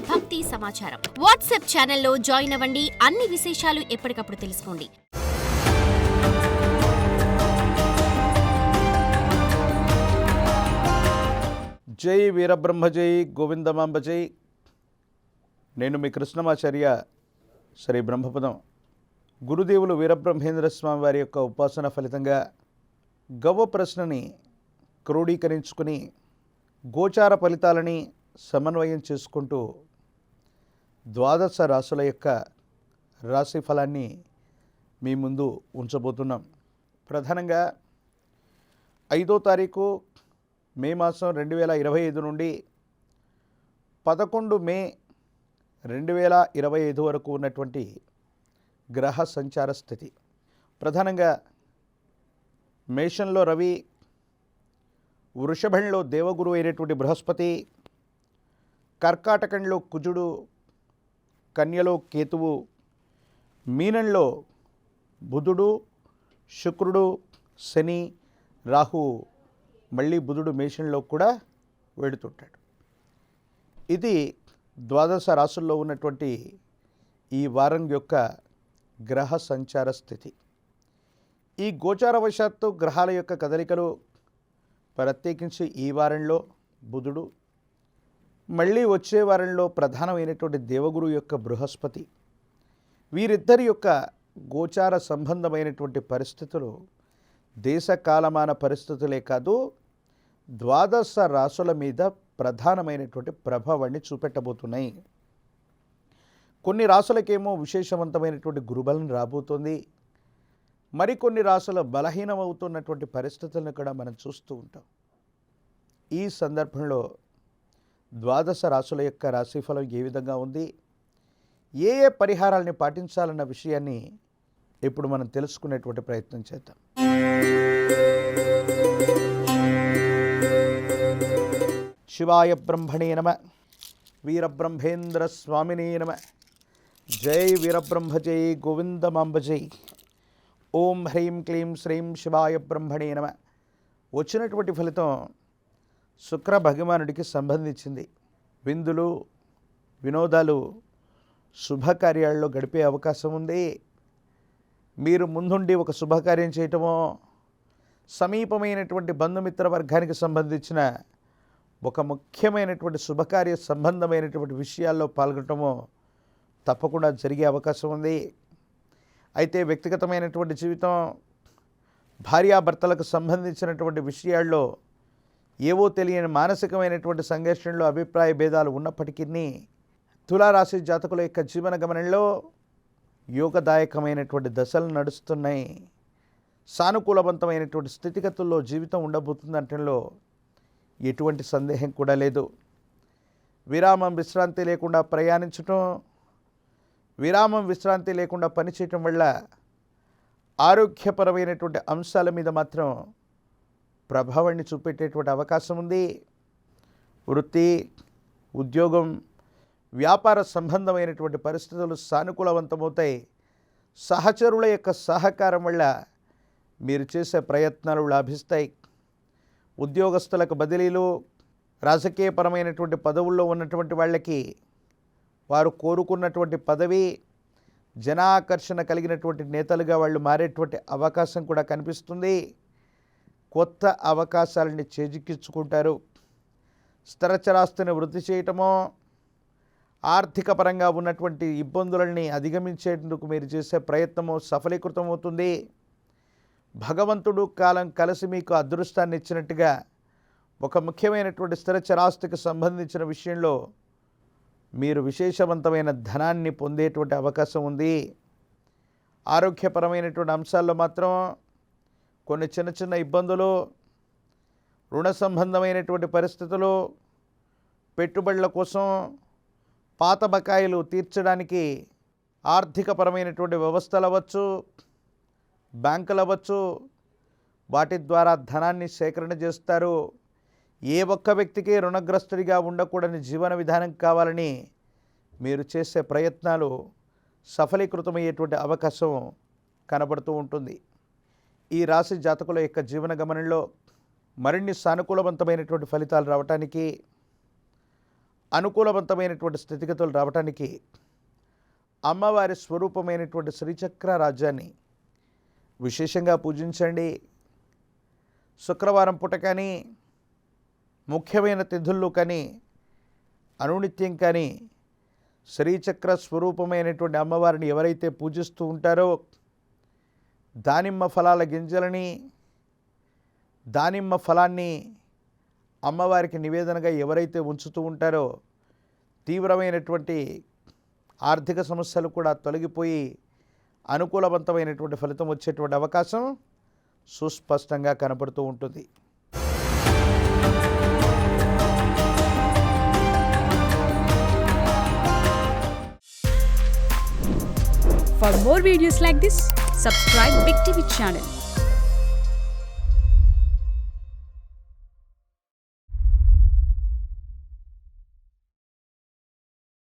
భక్తి సమాచారం. వాట్సాప్ ఛానల్లో జాయిన్ అవ్వండి. అన్ని విశేషాలు ఎప్పటికప్పుడు తెలుసుకోండి. జై వీరబ్రహ్మ జై గోవిందమాంబ జై. నేను మీ కృష్ణమాచార్య శ్రీ బ్రహ్మపదం. గురుదేవులు వీరబ్రహ్మేంద్ర స్వామి వారి యొక్క ఉపాసన ఫలితంగా గవ్వ ప్రశ్నని క్రోడీకరించుకుని గోచార ఫలితాలని సమన్వయం చేసుకుంటూ ద్వాదశ రాశుల యొక్క రాశి ఫలాన్ని మీ ముందు ఉంచబోతున్నాం. ప్రధానంగా 5వ తారీఖు మే మాసం 2025 నుండి 11 మే 2025 వరకు ఉన్నటువంటి గ్రహ సంచార స్థితి. ప్రధానంగా మేషంలో రవి, వృషభంలో దేవగురు అయినటువంటి బృహస్పతి, కర్కాటకంలో కుజుడు, కన్యలో కేతువు, మీనంలో బుధుడు, శుక్రుడు, శని, రాహు, మళ్ళీ బుధుడు మేషంలో కూడా వెడుతుంటాడు. ఇది ద్వాదశ రాశుల్లో ఉన్నటువంటి ఈ వారం యొక్క గ్రహ సంచార స్థితి. ఈ గోచారవశాత్తు గ్రహాల యొక్క కదలికలు, ప్రత్యేకించి ఈ వారంలో బుధుడు, మళ్ళీ వచ్చే వారంలో ప్రధానమైనటువంటి దేవగురు యొక్క బృహస్పతి, వీరిద్దరి యొక్క గోచార సంబంధమైనటువంటి పరిస్థితులు దేశ కాలమాన పరిస్థితులే కాదు, ద్వాదశ రాశుల మీద ప్రధానమైనటువంటి ప్రభావాన్ని చూపెట్టబోతున్నాయి. కొన్ని రాశులకేమో విశేషవంతమైనటువంటి గురుబలం రాబోతుంది. మరికొన్ని రాశుల బలహీనమవుతున్నటువంటి పరిస్థితులను కూడా మనం చూస్తూ ఉంటాం. ఈ సందర్భంలో ద్వాదశ రాశుల యొక్క రాశిఫలం ఏ విధంగా ఉంది, ఏ ఏ పరిహారాలని పాటించాలన్న విషయాన్ని ఇప్పుడు మనం తెలుసుకునేటువంటి ప్రయత్నం చేద్దాం. శివాయ బ్రహ్మణే నమ. వీరబ్రహ్మేంద్ర స్వామినే నమ. జై వీరబ్రహ్మ జై గోవిందమాంబ జై. ఓం హ్రీం క్లీం శ్రీం శివాయ బ్రహ్మణే నమ. వచ్చినటువంటి ఫలితం శుక్ర భగవానుడికి సంబంధించింది. విందులు, వినోదాలు, శుభకార్యాల్లో గడిపే అవకాశం ఉంది. మీరు ముందుండి ఒక శుభకార్యం చేయటమో, సమీపమైనటువంటి బంధుమిత్ర వర్గానికి సంబంధించిన ఒక ముఖ్యమైనటువంటి శుభకార్య సంబంధమైనటువంటి విషయాల్లో పాల్గొనటమో తప్పకుండా జరిగే అవకాశం ఉంది. అయితే వ్యక్తిగతమైనటువంటి జీవితం, భార్యాభర్తలకు సంబంధించినటువంటి విషయాల్లో ఏవో తెలియని మానసికమైనటువంటి సంఘర్షణలు, అభిప్రాయ భేదాలు ఉన్నప్పటికీ తులారాశి జాతకుల యొక్క జీవన గమనంలో యోగదాయకమైనటువంటి దశలు నడుస్తున్నాయి. సానుకూలవంతమైనటువంటి స్థితిగతుల్లో జీవితం ఉండబోతుందంటలో ఎటువంటి సందేహం కూడా లేదు. విరామం విశ్రాంతి లేకుండా ప్రయాణించటం, విరామం విశ్రాంతి లేకుండా పనిచేయటం వల్ల ఆరోగ్యపరమైనటువంటి అంశాల మీద మాత్రం ప్రభావాన్ని చూపెట్టేటువంటి అవకాశం ఉంది. వృత్తి, ఉద్యోగం, వ్యాపార సంబంధమైనటువంటి పరిస్థితులు సానుకూలవంతమవుతాయి. సహచరుల యొక్క సహకారం వల్ల మీరు చేసే ప్రయత్నాలు లాభిస్తాయి. ఉద్యోగస్తులకు బదిలీలు, రాజకీయపరమైనటువంటి పదవుల్లో ఉన్నటువంటి వాళ్ళకి వారు కోరుకున్నటువంటి పదవి, జనాకర్షణ కలిగినటువంటి నేతలుగా వాళ్ళు మారేటువంటి అవకాశం కూడా కనిపిస్తుంది. కొత్త అవకాశాలని చేజిక్కించుకుంటారు. స్థిరచరాస్తిని వృద్ధి చేయటమో, ఆర్థిక పరంగా ఉన్నటువంటి ఇబ్బందులని అధిగమించేందుకు మీరు చేసే ప్రయత్నము సఫలీకృతమవుతుంది. భగవంతుడు కాలం కలిసి మీకు అదృష్టాన్ని ఇచ్చినట్టుగా ఒక ముఖ్యమైనటువంటి స్థిరచరాస్తికి సంబంధించిన విషయంలో మీరు విశేషవంతమైన ధనాన్ని పొందేటువంటి అవకాశం ఉంది. ఆరోగ్యపరమైనటువంటి అంశాల్లో మాత్రం కొన్ని చిన్న చిన్న ఇబ్బందులు, రుణ సంబంధమైనటువంటి పరిస్థితులు, పెట్టుబడుల కోసం పాత బకాయిలు తీర్చడానికి ఆర్థికపరమైనటువంటి వ్యవస్థలు అవ్వచ్చు, బ్యాంకులు అవ్వచ్చు, వాటి ద్వారా ధనాన్ని సేకరణ చేస్తారు. ఏ ఒక్క వ్యక్తికి రుణగ్రస్తుడిగా ఉండకూడని జీవన విధానం కావాలని మీరు చేసే ప్రయత్నాలు సఫలీకృతమయ్యేటువంటి అవకాశం కనబడుతూ ఉంటుంది. ఈ రాశి జాతకుల యొక్క జీవన గమనంలో మరిన్ని సానుకూలవంతమైనటువంటి ఫలితాలు రావటానికి, అనుకూలవంతమైనటువంటి స్థితిగతులు రావటానికి అమ్మవారి స్వరూపమైనటువంటి శ్రీచక్ర రాజ్యాన్ని విశేషంగా పూజించండి. శుక్రవారం పూట కానీ, ముఖ్యమైన తిథుల్లో కానీ, అనునిత్యం కానీ శ్రీచక్ర స్వరూపమైనటువంటి అమ్మవారిని ఎవరైతే పూజిస్తూ ఉంటారో దానిమ్మ ఫలాల గింజలని, దానిమ్మ ఫలాన్ని అమ్మవారికి నివేదనగా ఎవరైతే ఉంచుతూ ఉంటారో తీవ్రమైనటువంటి ఆర్థిక సమస్యలు కూడా తొలగిపోయి అనుకూలవంతమైనటువంటి ఫలితం వచ్చేటువంటి అవకాశం సుస్పష్టంగా కనపడుతూ ఉంటుంది. For more videos like this, subscribe Big TV channel.